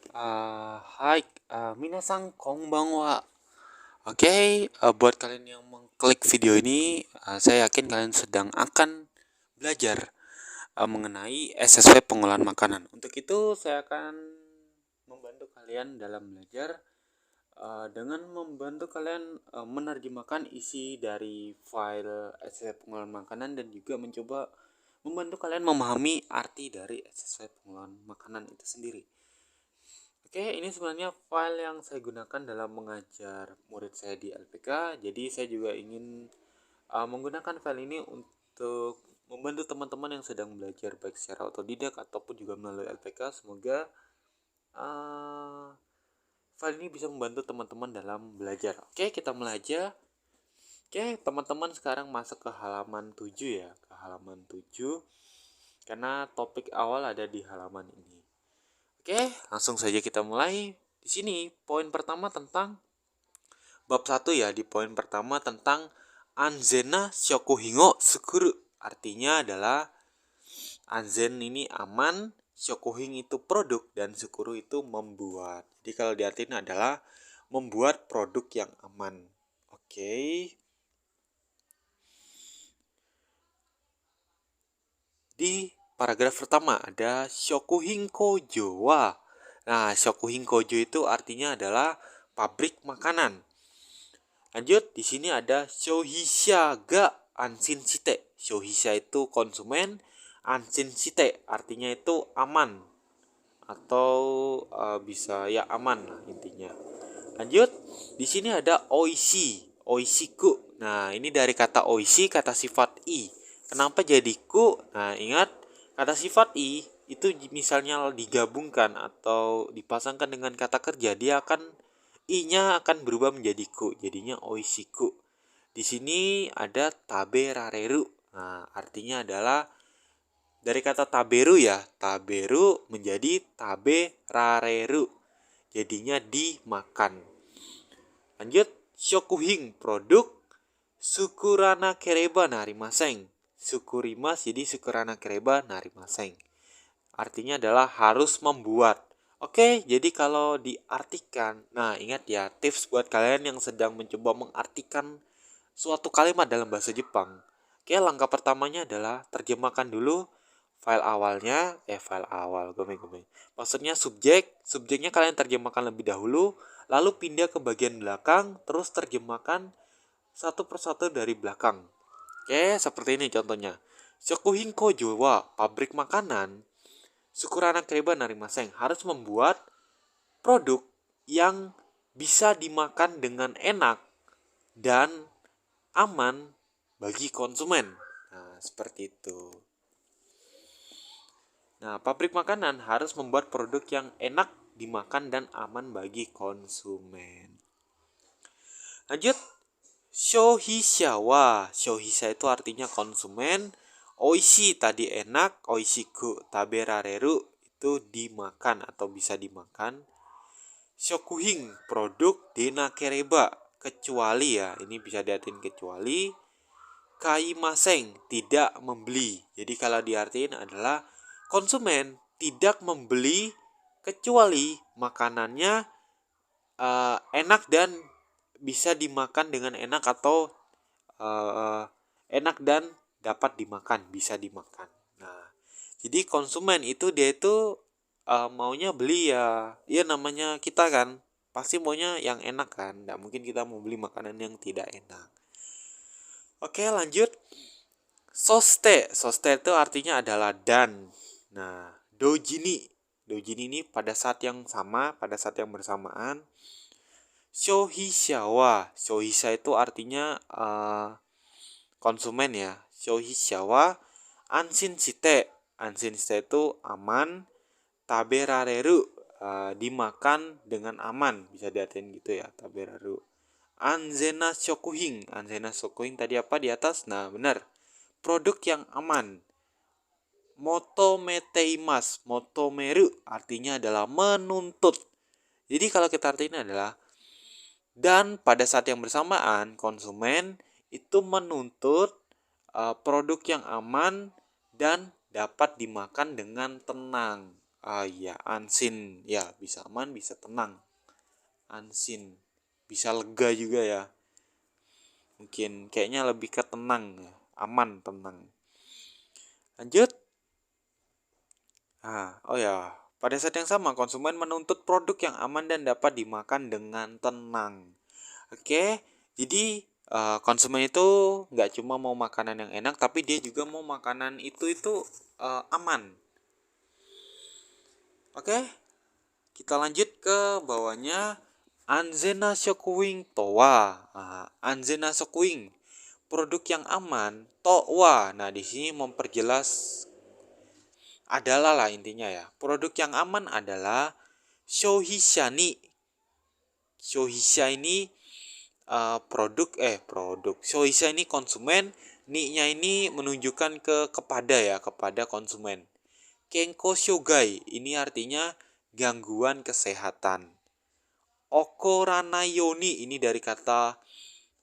Hai, minasan konbanwa. Oke, buat kalian yang mengklik video ini, saya yakin kalian sedang akan belajar mengenai SSW pengolahan makanan. Untuk itu, saya akan membantu kalian dalam belajar dengan membantu kalian menerjemahkan isi dari file SSW pengolahan makanan dan juga mencoba membantu kalian memahami arti dari SSW pengolahan makanan itu sendiri. Oke, ini sebenarnya file yang saya gunakan dalam mengajar murid saya di LPK. Jadi saya juga ingin menggunakan file ini untuk membantu teman-teman yang sedang belajar baik secara otodidak ataupun juga melalui LPK. Semoga file ini bisa membantu teman-teman dalam belajar. Oke, kita mulai aja. Oke, teman-teman sekarang masuk ke halaman 7 ya, ke halaman 7. Karena topik awal ada di halaman ini. Oke, langsung saja kita mulai. Di sini poin pertama tentang bab 1 ya, di poin pertama tentang Anzena Shokuhingo Sukuru. Artinya adalah Anzen ini aman, Shokuhin itu produk, dan Sukuru itu membuat. Jadi kalau diartikan adalah membuat produk yang aman. Oke. Di paragraf pertama ada Shokuhin Kojo wa. Nah, Shokuhin Kojo itu artinya adalah pabrik makanan. Lanjut, di sini ada Shohisha ga Anshin shite. Shohisha itu konsumen, Anshin shite artinya itu aman atau bisa ya aman lah intinya. Lanjut, di sini ada oishi, oishiku. Nah, ini dari kata oishi, kata sifat i. Kenapa jadi ku? Nah, ingat kata sifat i itu misalnya digabungkan atau dipasangkan dengan kata kerja, dia akan i-nya akan berubah menjadi ku, jadinya oishiku. Di sini ada taberareru. Nah, artinya adalah dari kata taberu ya, taberu menjadi taberareru. Jadinya dimakan. Lanjut, shokuhin produk sukurana kereba narimaseng. Sukurimas jadi sukurana kereba narimaseng. Artinya adalah harus membuat. Oke, jadi kalau diartikan, nah ingat ya, tips buat kalian yang sedang mencoba mengartikan suatu kalimat dalam bahasa Jepang. Oke, langkah pertamanya adalah terjemahkan dulu file awalnya, file awal, gome. Maksudnya subjeknya kalian terjemahkan lebih dahulu, lalu pindah ke bagian belakang, terus terjemahkan satu persatu dari belakang. Oke, seperti ini contohnya. Shokuhin kojo wa pabrik makanan Sukurana Kereba Narimaseng harus membuat produk yang bisa dimakan dengan enak dan aman bagi konsumen. Nah, seperti itu. Nah, pabrik makanan harus membuat produk yang enak dimakan dan aman bagi konsumen. Lanjut, Shohisha wa. Shohisha itu artinya konsumen. Oishi tadi enak, oishiku taberareru itu dimakan atau bisa dimakan. Shokuhin produk denakereba kecuali ya, ini bisa diartikan kecuali. Kaimaseng tidak membeli. Jadi kalau diartikan adalah konsumen tidak membeli kecuali makanannya enak dan bisa dimakan dengan enak atau enak dan dapat dimakan, bisa dimakan. Nah, jadi konsumen itu dia itu maunya beli ya namanya kita kan pasti maunya yang enak kan, nggak mungkin kita mau beli makanan yang tidak enak. Oke, lanjut. Soste itu artinya adalah dan. Nah, dojini ini pada saat yang sama, pada saat yang bersamaan. Shohisha wa, shohisha itu artinya konsumen ya. Shohisha wa anshin shite itu aman. Taberareru dimakan dengan aman, bisa diartikan gitu ya, taberareru. Anzena shokuhin tadi apa di atas? Nah, benar. Produk yang aman. Motomeru artinya adalah menuntut. Jadi kalau kita artinya adalah dan pada saat yang bersamaan konsumen itu menuntut produk yang aman dan dapat dimakan dengan tenang. Ya, ansin. Ya, bisa aman, bisa tenang. Ansin. Bisa lega juga ya. Mungkin kayaknya lebih ke tenang ya. Aman, tenang. Lanjut. Oh ya. Pada saat yang sama, konsumen menuntut produk yang aman dan dapat dimakan dengan tenang. Oke, jadi konsumen itu nggak cuma mau makanan yang enak, tapi dia juga mau makanan itu aman. Oke, kita lanjut ke bawahnya. Anzena Shokuing Towa. Anzena Shokuing, produk yang aman. Towa. Nah, di sini memperjelas adalah lah intinya ya. Produk yang aman adalah Shohisha ni. Shohisha ini produk. Shohisha ini konsumen, ni-nya ini menunjukkan kepada konsumen. Kenko shogai ini artinya gangguan kesehatan. Okoranayoni ini dari kata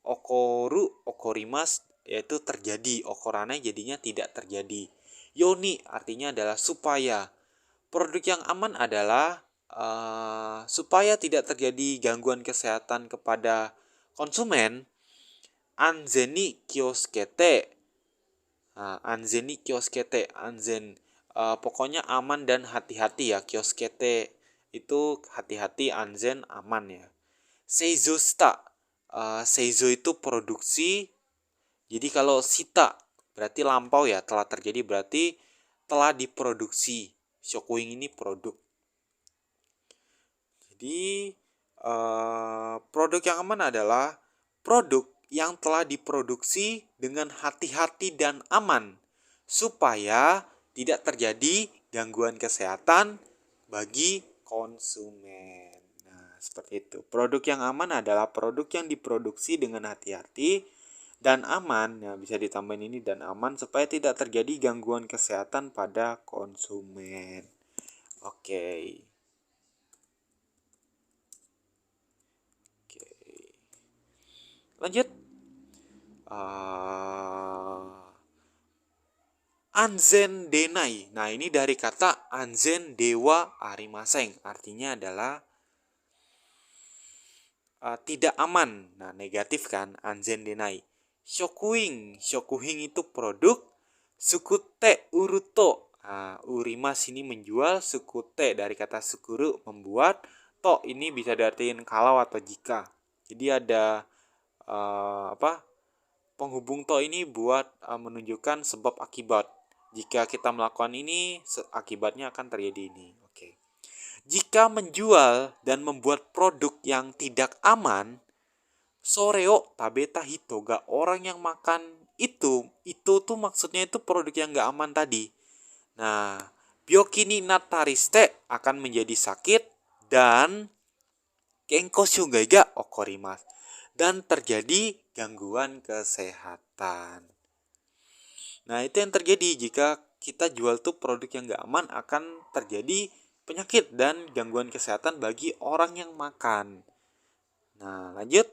okorimas yaitu terjadi. Okoranai jadinya tidak terjadi. Yoni artinya adalah supaya. Produk yang aman adalah supaya tidak terjadi gangguan kesehatan kepada konsumen. Anzeni kioskete. Anzeni kioskete. Pokoknya aman dan hati-hati ya. Kioskete itu hati-hati, anzen aman ya. Seizo shita. Seizo itu produksi. Jadi kalau shita berarti lampau ya, telah terjadi berarti telah diproduksi. Shokuing ini produk. Jadi produk yang aman adalah produk yang telah diproduksi dengan hati-hati dan aman supaya tidak terjadi gangguan kesehatan bagi konsumen. Nah, seperti itu. Produk yang aman adalah produk yang diproduksi dengan hati-hati dan aman. Nah, bisa ditambahin ini dan aman supaya tidak terjadi gangguan kesehatan pada konsumen. Oke. Lanjut. Anzen denai. Nah, ini dari kata anzen dewa arimaseng. Artinya adalah tidak aman. Nah, negatif kan, anzen denai. Shokuing. Shokuing itu produk. Sukute uruto. Urimas ini menjual. Sukute dari kata sukuru membuat. To ini bisa diartikan kalau atau jika. Jadi ada penghubung to ini buat menunjukkan sebab akibat. Jika kita melakukan ini, akibatnya akan terjadi ini. Oke. Jika menjual dan membuat produk yang tidak aman, soreo tabeta hitoga, orang yang makan itu tuh maksudnya itu produk yang nggak aman tadi. Nah, byoki ni natariste akan menjadi sakit dan kenko shugai ga okorimasu dan terjadi gangguan kesehatan. Nah, itu yang terjadi jika kita jual tuh produk yang gak aman, akan terjadi penyakit dan gangguan kesehatan bagi orang yang makan. Nah, lanjut.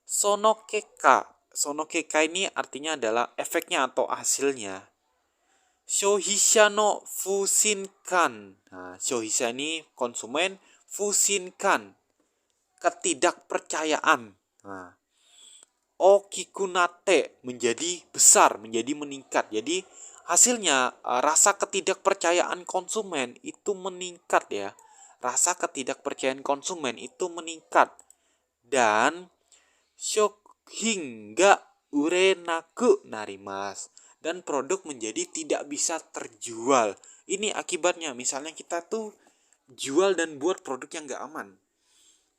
Sonokeka. Sonokeka ini artinya adalah efeknya atau hasilnya. Shohisha no fusinkan. Nah, shohisha ini konsumen, fusinkan ketidakpercayaan. Nah, okikunate menjadi besar, menjadi meningkat. Jadi hasilnya rasa ketidakpercayaan konsumen itu meningkat ya. Rasa ketidakpercayaan konsumen itu meningkat. Dan shock hingga urenaku narimas. Dan produk menjadi tidak bisa terjual. Ini akibatnya, misalnya kita tuh jual dan buat produk yang gak aman.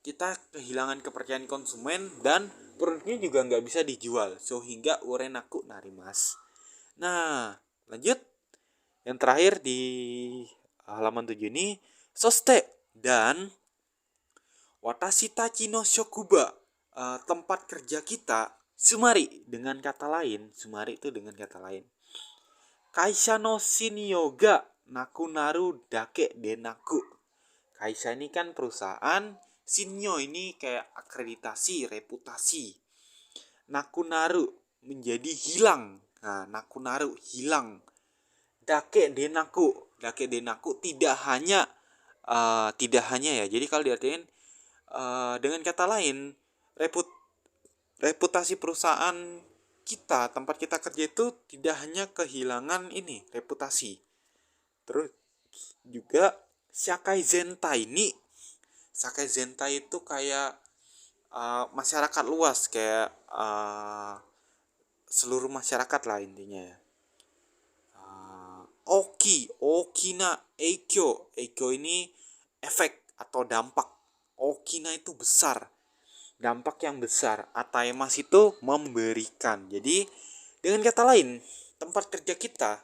Kita kehilangan kepercayaan konsumen dan produknya juga nggak bisa dijual. So hingga urenaku narimas. Nah, lanjut. Yang terakhir di halaman 7 ini, soste dan watashi tachi no shokuba, tempat kerja kita, sumari dengan kata lain, sumari itu dengan kata lain. Kaisha no shinyo ga nakunaru dake denaku. Kaisha ini kan perusahaan, shinyo ini kayak akreditasi, reputasi. Nakunaru menjadi hilang. Nah, nakunaru hilang. Dake denaku dake denaku tidak hanya ya. Jadi kalau diartikan dengan kata lain, reputasi perusahaan kita, tempat kita kerja itu tidak hanya kehilangan ini reputasi, terus juga Sakai Zentai ini. Sakai Zentai itu kayak masyarakat luas, kayak seluruh masyarakat lah intinya. Okina Eikyo ini efek atau dampak. Okina itu besar, dampak yang besar. Ataimas itu memberikan. Jadi dengan kata lain, tempat kerja kita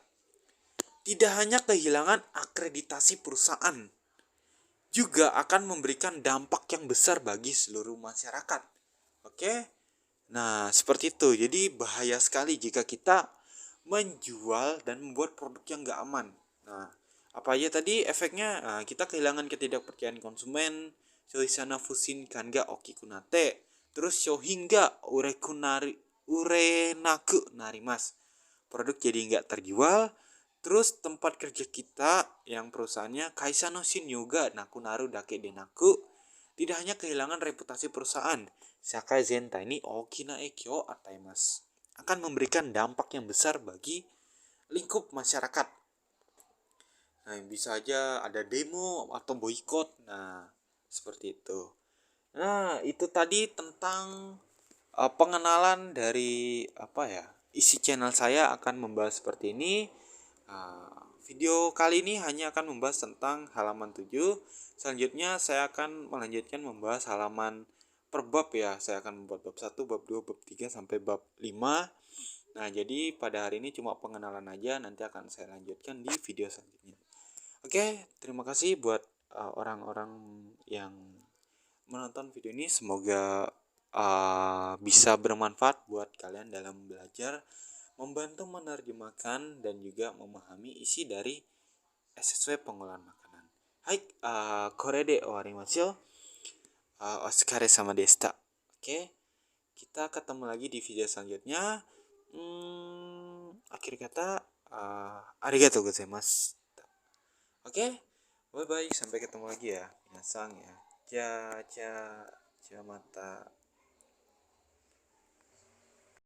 tidak hanya kehilangan akreditasi perusahaan, juga akan memberikan dampak yang besar bagi seluruh masyarakat. Oke? Nah, seperti itu. Jadi bahaya sekali jika kita menjual dan membuat produk yang nggak aman. Nah, apa aja tadi efeknya? Nah, kita kehilangan ketidakpercayaan konsumen, shoisana fusin kanga okikunate, terus shohinga urenaku narimas. Produk jadi nggak terjual, terus tempat kerja kita yang perusahaannya kaisa no shin yoga nakunaru dake denaku, tidak hanya kehilangan reputasi perusahaan, Sakai Zenta ini okina ekyo ataimas, akan memberikan dampak yang besar bagi lingkup masyarakat. Nah, bisa aja ada demo atau boykot. Nah, seperti itu. Nah, itu tadi tentang pengenalan dari apa ya? Isi channel saya akan membahas seperti ini. Video kali ini hanya akan membahas tentang halaman 7. Selanjutnya saya akan melanjutkan membahas halaman per bab ya. Saya akan membuat bab 1, bab 2, bab 3 sampai bab 5. Nah, jadi pada hari ini cuma pengenalan aja, nanti akan saya lanjutkan di video selanjutnya. Oke, terima kasih buat orang-orang yang menonton video ini. Semoga bisa bermanfaat buat kalian dalam belajar, membantu menerjemahkan dan juga memahami isi dari SSW pengolahan makanan. Hai, kore de owarimasu yo. Otsukare sama desta. Oke, kita ketemu lagi di video selanjutnya. Akhir kata, arigatou gozaimasu. Oke, bye bye, sampai ketemu lagi ya. Minasang ya. Ja, ja, ja mata.